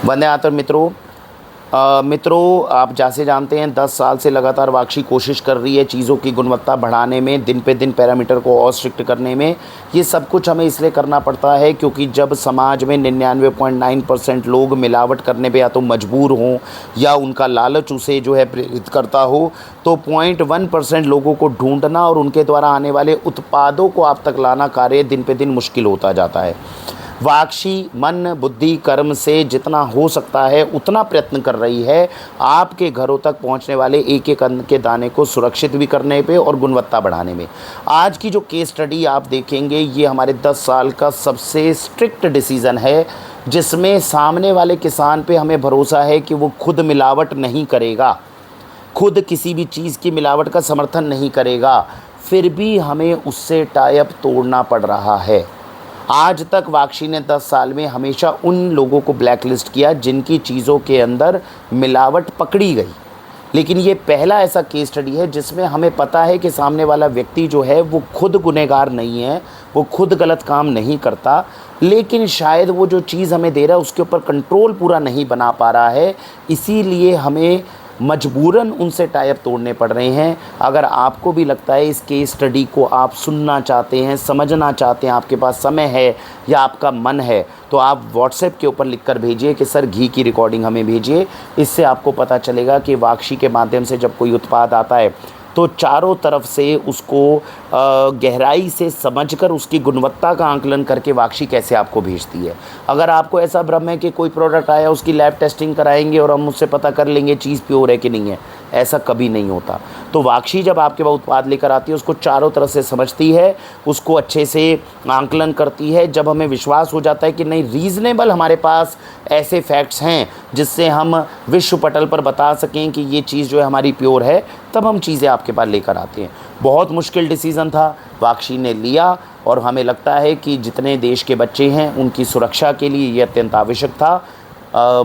वंदे मातरम मित्रों, आप जैसे जानते हैं 10 साल से लगातार वाक्षी कोशिश कर रही है चीज़ों की गुणवत्ता बढ़ाने में, दिन पे दिन पैरामीटर को और स्ट्रिक्ट करने में। ये सब कुछ हमें इसलिए करना पड़ता है क्योंकि जब समाज में 99.9% लोग मिलावट करने पे या तो मजबूर हों या उनका लालच उसे जो है प्रेरित करता हो, तो 0.1% लोगों को ढूंढना और उनके द्वारा आने वाले उत्पादों को आप तक लाना कार्य दिन पे दिन मुश्किल होता जाता है। वाक्षी मन बुद्धि कर्म से जितना हो सकता है उतना प्रयत्न कर रही है आपके घरों तक पहुंचने वाले एक एक अन्न के दाने को सुरक्षित भी करने पे और गुणवत्ता बढ़ाने में। आज की जो केस स्टडी आप देखेंगे, ये हमारे 10 साल का सबसे स्ट्रिक्ट डिसीज़न है, जिसमें सामने वाले किसान पे हमें भरोसा है कि वो खुद मिलावट नहीं करेगा, खुद किसी भी चीज़ की मिलावट का समर्थन नहीं करेगा, फिर भी हमें उससे टाई अप तोड़ना पड़ रहा है। आज तक वाक्षी ने 10 साल में हमेशा उन लोगों को ब्लैक लिस्ट किया जिनकी चीज़ों के अंदर मिलावट पकड़ी गई, लेकिन ये पहला ऐसा केस स्टडी है जिसमें हमें पता है कि सामने वाला व्यक्ति जो है वो खुद गुनहगार नहीं है, वो खुद गलत काम नहीं करता, लेकिन शायद वो जो चीज़ हमें दे रहा है उसके ऊपर कंट्रोल पूरा नहीं बना पा रहा है, इसीलिए हमें मजबूरन उनसे टाई अप तोड़ने पड़ रहे हैं। अगर आपको भी लगता है इस केस स्टडी को आप सुनना चाहते हैं, समझना चाहते हैं, आपके पास समय है या आपका मन है, तो आप व्हाट्सएप के ऊपर लिखकर भेजिए कि सर घी की रिकॉर्डिंग हमें भेजिए। इससे आपको पता चलेगा कि वाक्षी के माध्यम से जब कोई उत्पाद आता है तो चारों तरफ से उसको गहराई से समझकर उसकी गुणवत्ता का आंकलन करके वाक्षी कैसे आपको भेजती है। अगर आपको ऐसा भ्रम है कि कोई प्रोडक्ट आया उसकी लैब टेस्टिंग कराएंगे और हम उससे पता कर लेंगे चीज़ प्योर है कि नहीं है, ऐसा कभी नहीं होता। तो वाक्षी जब आपके पास उत्पाद लेकर आती है उसको चारों तरफ से समझती है, उसको अच्छे से आंकलन करती है। जब हमें विश्वास हो जाता है कि नहीं, रीज़नेबल हमारे पास ऐसे फैक्ट्स हैं जिससे हम विश्व पटल पर बता सकें कि ये चीज़ जो है हमारी प्योर है, तब हम चीज़ें आपके पास लेकर आते हैं। बहुत मुश्किल डिसीज़न था, वाक्षी ने लिया और हमें लगता है कि जितने देश के बच्चे हैं उनकी सुरक्षा के लिए ये अत्यंत आवश्यक था।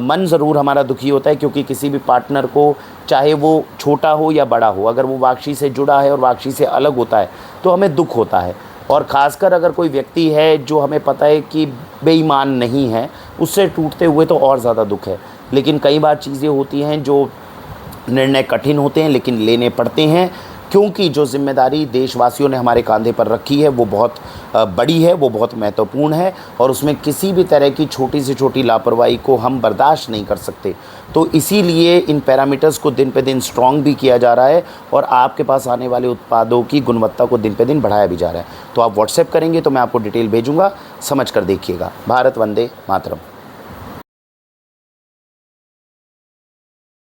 मन ज़रूर हमारा दुखी होता है क्योंकि किसी भी पार्टनर को, चाहे वो छोटा हो या बड़ा हो, अगर वो वाक्षी से जुड़ा है और वाक्षी से अलग होता है तो हमें दुख होता है। और ख़ासकर अगर कोई व्यक्ति है जो हमें पता है कि बेईमान नहीं है, उससे टूटते हुए तो और ज़्यादा दुख है। लेकिन कई बार चीज़ें होती हैं जो निर्णय कठिन होते हैं लेकिन लेने पड़ते हैं, क्योंकि जो जिम्मेदारी देशवासियों ने हमारे कंधे पर रखी है वो बहुत बड़ी है, वो बहुत महत्वपूर्ण है और उसमें किसी भी तरह की छोटी से छोटी लापरवाही को हम बर्दाश्त नहीं कर सकते। तो इसीलिए इन पैरामीटर्स को दिन पे दिन स्ट्रॉन्ग भी किया जा रहा है और आपके पास आने वाले उत्पादों की गुणवत्ता को दिन पे दिन बढ़ाया भी जा रहा है। तो आप व्हाट्सएप करेंगे तो मैं आपको डिटेल भेजूँगा, समझ कर देखिएगा। भारत वंदे मातरम।